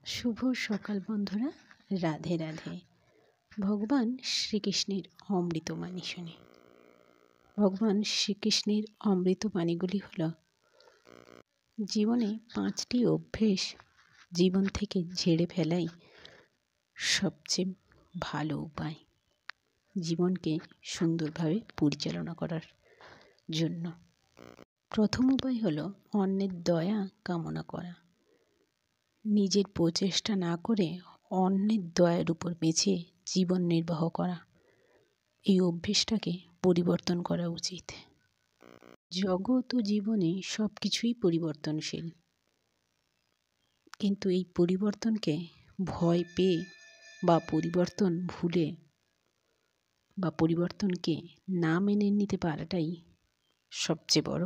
শুভ সকাল বন্ধুরা, রাধে রাধে। ভগবান শ্রীকৃষ্ণের অমৃতবাণী শুনে। ভগবান শ্রীকৃষ্ণের অমৃতবাণীগুলি হল, জীবনে 5টি অভ্যেস জীবন থেকে ঝেড়ে ফেলাই সবচেয়ে ভালো উপায় জীবনকে সুন্দরভাবে পরিচালনা করার জন্য। প্রথম উপায় হলো অন্যের দয়া কামনা করা। নিজের প্রচেষ্টা না করে অন্যের দয়ার উপর বেঁচে জীবন নির্বাহ করা, এই অভ্যেসটাকে পরিবর্তন করা উচিত। জগৎ ও জীবনে সব কিছুই পরিবর্তনশীল, কিন্তু এই পরিবর্তনকে ভয় পেয়ে বা পরিবর্তন ভুলে বা পরিবর্তনকে না মেনে নিতে পারাটাই সবচেয়ে বড়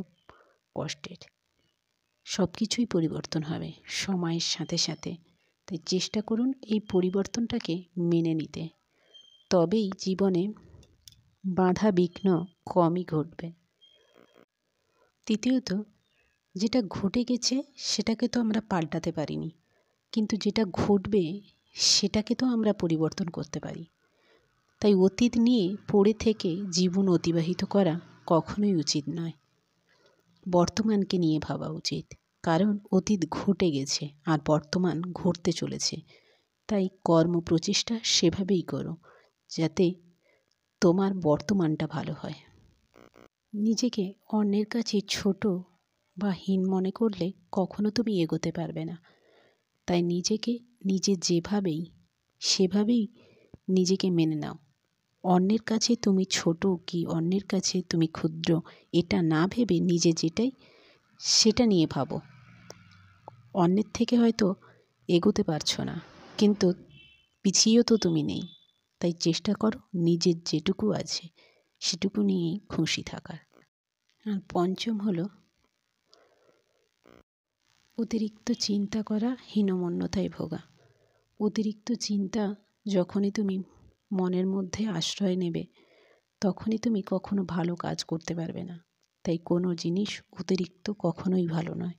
কষ্টের। সব কিছুই পরিবর্তন হবে সময়ের সাথে সাথে, তাই চেষ্টা করুন এই পরিবর্তনটাকে মেনে নিতে। তবেই জীবনে বাধা বিঘ্ন কমই ঘটবে। তৃতীয়ত, যেটা ঘটে গেছে সেটাকে তো আমরা পাল্টাতে পারিনি, কিন্তু যেটা ঘটবে সেটাকে তো আমরা পরিবর্তন করতে পারি। তাই অতীত নিয়ে পড়ে থেকে জীবন অতিবাহিত করা কখনোই উচিত নয়। বর্তমানকে নিয়ে ভাবা উচিত, কারণ অতীত ঘটে গেছে আর বর্তমান ঘটতে চলেছে। তাই কর্ম প্রচেষ্টা সেভাবেই করো যাতে তোমার বর্তমানটা ভালো হয়। নিজেকে অন্যের কাছে ছোট বা হীন মনে করলে কখনো তুমি এগোতে পারবে না। তাই নিজেকে নিজে যেভাবেই সেভাবেই নিজেকে মেনে নাও। অন্যের কাছে তুমি ছোট কি অন্যের কাছে তুমি ক্ষুদ্র এটা না ভেবে নিজে যেটাই সেটা নিয়ে ভাবো। অন্যের থেকে হয়তো এগোতে পারছো না, কিন্তু পিছিয়েও তো তুমি নেই। তাই চেষ্টা করো নিজের যেটুকু আছে সেটুকু নিয়েই খুশি থাকার। আর পঞ্চম হলো অতিরিক্ত চিন্তা করা, হীনমন্যতায় ভোগা। অতিরিক্ত চিন্তা যখনই তুমি মনের মধ্যে আশ্রয় নেবে, তখনই তুমি কখনো ভালো কাজ করতে পারবে না। তাই কোনো জিনিস অতিরিক্ত কখনোই ভালো নয়।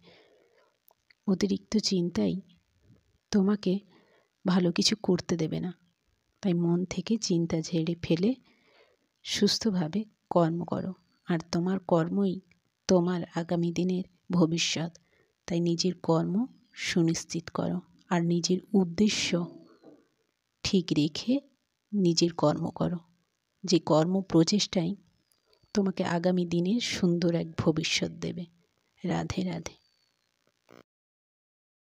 অতিরিক্ত চিন্তাই তোমাকে ভালো কিছু করতে দেবে না। তাই মন থেকে চিন্তা ঝেড়ে ফেলে সুস্থভাবে কর্ম করো, আর তোমার কর্মই তোমার আগামী দিনের ভবিষ্যৎ। তাই নিজের কর্ম সুনিশ্চিত করো, আর নিজের উদ্দেশ্য ঠিক রেখে নিজের কর্ম করো। যে কর্ম প্রচেষ্টাই তোমাকে আগামী দিনের সুন্দর এক ভবিষ্যৎ দেবে। রাধে রাধে।